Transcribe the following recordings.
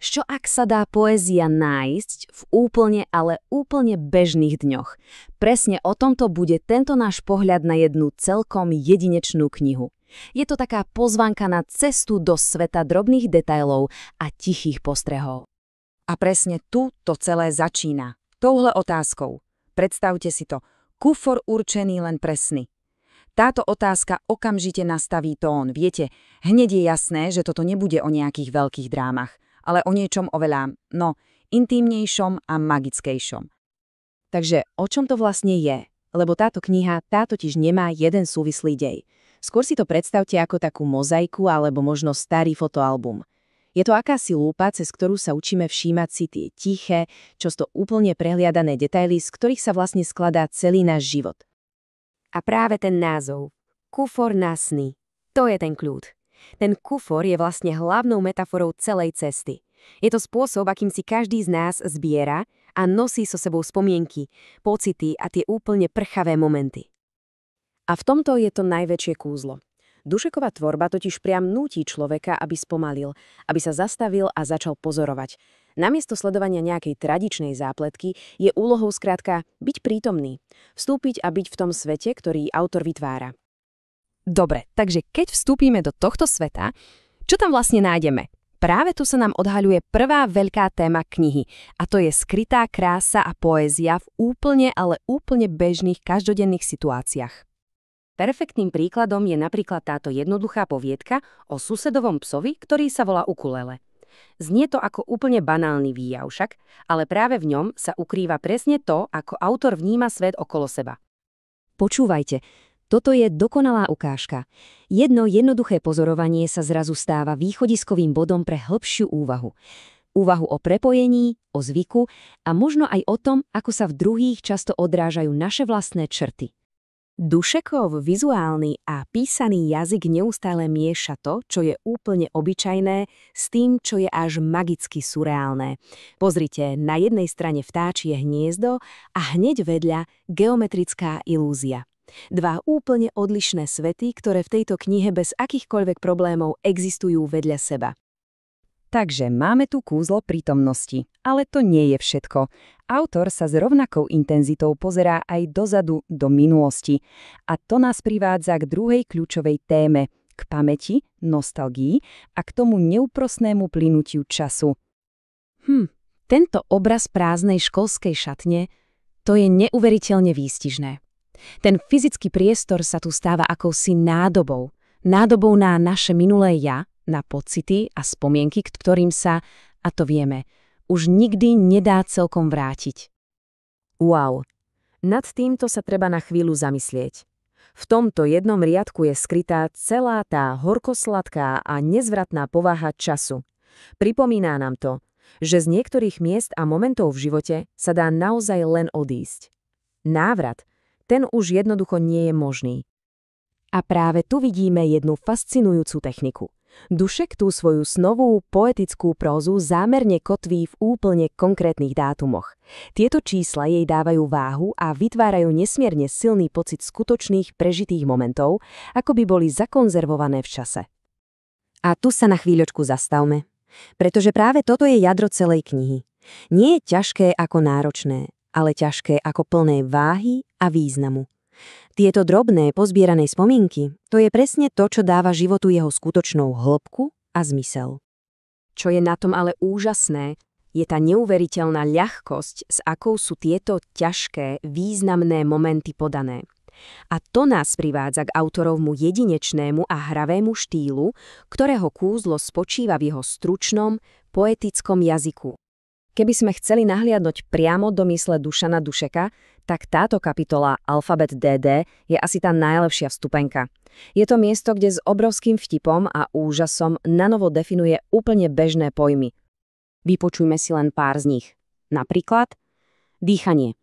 Čo ak sa dá poézia nájsť v ale úplne bežných dňoch? Presne o tomto bude tento náš pohľad na jednu celkom jedinečnú knihu. Je to taká pozvánka na cestu do sveta drobných detailov a tichých postrehov. A presne tu to celé začína. Touhle otázkou. Predstavte si to. Kufor určený len pre sny. Táto otázka okamžite nastaví tón. Viete, hneď je jasné, že toto nebude o nejakých veľkých drámach, ale o niečom oveľa, intímnejšom a magickejšom. Takže o čom to vlastne je? Lebo táto kniha, totiž nemá jeden súvislý dej. Skôr si to predstavte ako takú mozaiku alebo možno starý fotoalbum. Je to akási lúpa, cez ktorú sa učíme všímať si tie tiché, často úplne prehliadané detaily, z ktorých sa vlastne skladá celý náš život. A práve ten názov, kufor na sny, to je ten kľúč. Ten kufor je vlastne hlavnou metaforou celej cesty. Je to spôsob, akým si každý z nás zbiera a nosí so sebou spomienky, pocity a tie úplne prchavé momenty. A v tomto je to najväčšie kúzlo. Dušeková tvorba totiž priam núti človeka, aby spomalil, aby sa zastavil a začal pozorovať. Namiesto sledovania nejakej tradičnej zápletky je úlohou skrátka byť prítomný, vstúpiť a byť v tom svete, ktorý autor vytvára. Dobre, takže keď vstúpime do tohto sveta, čo tam vlastne nájdeme? Práve tu sa nám odhaľuje prvá veľká téma knihy, a to je skrytá krása a poézia v úplne bežných každodenných situáciách. Perfektným príkladom je napríklad táto jednoduchá poviedka o susedovom psovi, ktorý sa volá Ukulele. Znie to ako úplne banálny výjav však, ale práve v ňom sa ukrýva presne to, ako autor vníma svet okolo seba. Počúvajte, toto je dokonalá ukážka. Jedno jednoduché pozorovanie sa zrazu stáva východiskovým bodom pre hĺbšiu úvahu. Úvahu o prepojení, o zvyku a možno aj o tom, ako sa v druhých často odrážajú naše vlastné črty. Dušekov vizuálny a písaný jazyk neustále mieša to, čo je úplne obyčajné, s tým, čo je až magicky surreálne. Pozrite, na jednej strane vtáčie hniezdo a hneď vedľa geometrická ilúzia. Dva úplne odlišné svety, ktoré v tejto knihe bez akýchkoľvek problémov existujú vedľa seba. Takže máme tu kúzlo prítomnosti, ale to nie je všetko. Autor sa s rovnakou intenzitou pozerá aj dozadu, do minulosti. A to nás privádza k druhej kľúčovej téme, k pamäti, nostalgii a k tomu neúprosnému plynutiu času. Tento obraz prázdnej školskej šatne, to je neuveriteľne výstižné. Ten fyzický priestor sa tu stáva akousi nádobou. Nádobou na naše minulé ja, na pocity a spomienky, k ktorým sa, a to vieme, už nikdy nedá celkom vrátiť. Wow, nad týmto sa treba na chvíľu zamyslieť. V tomto jednom riadku je skrytá celá tá horkosladká a nezvratná povaha času. Pripomína nám to, že z niektorých miest a momentov v živote sa dá naozaj len odísť. Návrat, ten už jednoducho nie je možný. A práve tu vidíme jednu fascinujúcu techniku. Dušek tú svoju snovú, poetickú prózu zámerne kotví v úplne konkrétnych dátumoch. Tieto čísla jej dávajú váhu a vytvárajú nesmierne silný pocit skutočných prežitých momentov, ako by boli zakonzervované v čase. A tu sa na chvíľočku zastavme, pretože práve toto je jadro celej knihy. Nie je ťažké ako náročné, ale ťažké ako plné váhy a významu. Tieto drobné, pozbierané spomienky, to je presne to, čo dáva životu jeho skutočnú hĺbku a zmysel. Čo je na tom ale úžasné, je tá neuveriteľná ľahkosť, s akou sú tieto ťažké, významné momenty podané. A to nás privádza k autorovmu jedinečnému a hravému štýlu, ktorého kúzlo spočíva v jeho stručnom, poetickom jazyku. Keby sme chceli nahliadnúť priamo do mysle Dušana Dušeka, tak táto kapitola Alfabet DD je asi tá najlepšia vstupenka. Je to miesto, kde s obrovským vtipom a úžasom nanovo definuje úplne bežné pojmy. Vypočujme si len pár z nich. Napríklad dýchanie.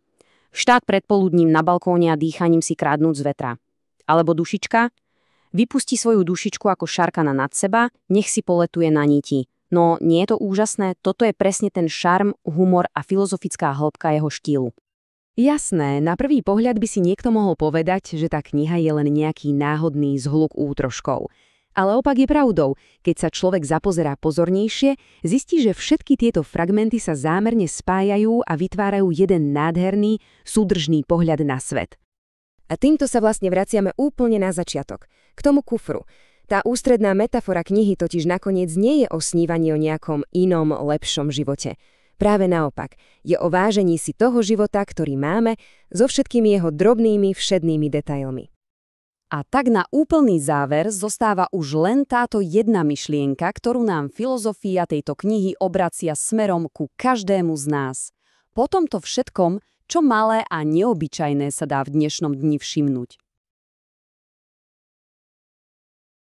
Štát predpoludním na balkóne a dýchaním si kradnúc z vetra. Alebo dušička. Vypustí svoju dušičku ako šarkana nad seba, nech si poletuje na niti. No nie je to úžasné, toto je presne ten šarm, humor a filozofická hĺbka jeho štýlu. Jasné, na prvý pohľad by si niekto mohol povedať, že tá kniha je len nejaký náhodný zhluk útroškov. Ale opak je pravdou. Keď sa človek zapozerá pozornejšie, zistí, že všetky tieto fragmenty sa zámerne spájajú a vytvárajú jeden nádherný, súdržný pohľad na svet. A týmto sa vlastne vraciame úplne na začiatok, k tomu kufru. Tá ústredná metafora knihy totiž nakoniec nie je o snívaní o nejakom inom, lepšom živote. Práve naopak, je o vážení si toho života, ktorý máme, so všetkými jeho drobnými, všednými detailmi. A tak na úplný záver zostáva už len táto jedna myšlienka, ktorú nám filozofia tejto knihy obracia smerom ku každému z nás. Po tomto všetkom, čo malé a neobyčajné sa dá v dnešnom dni všimnúť.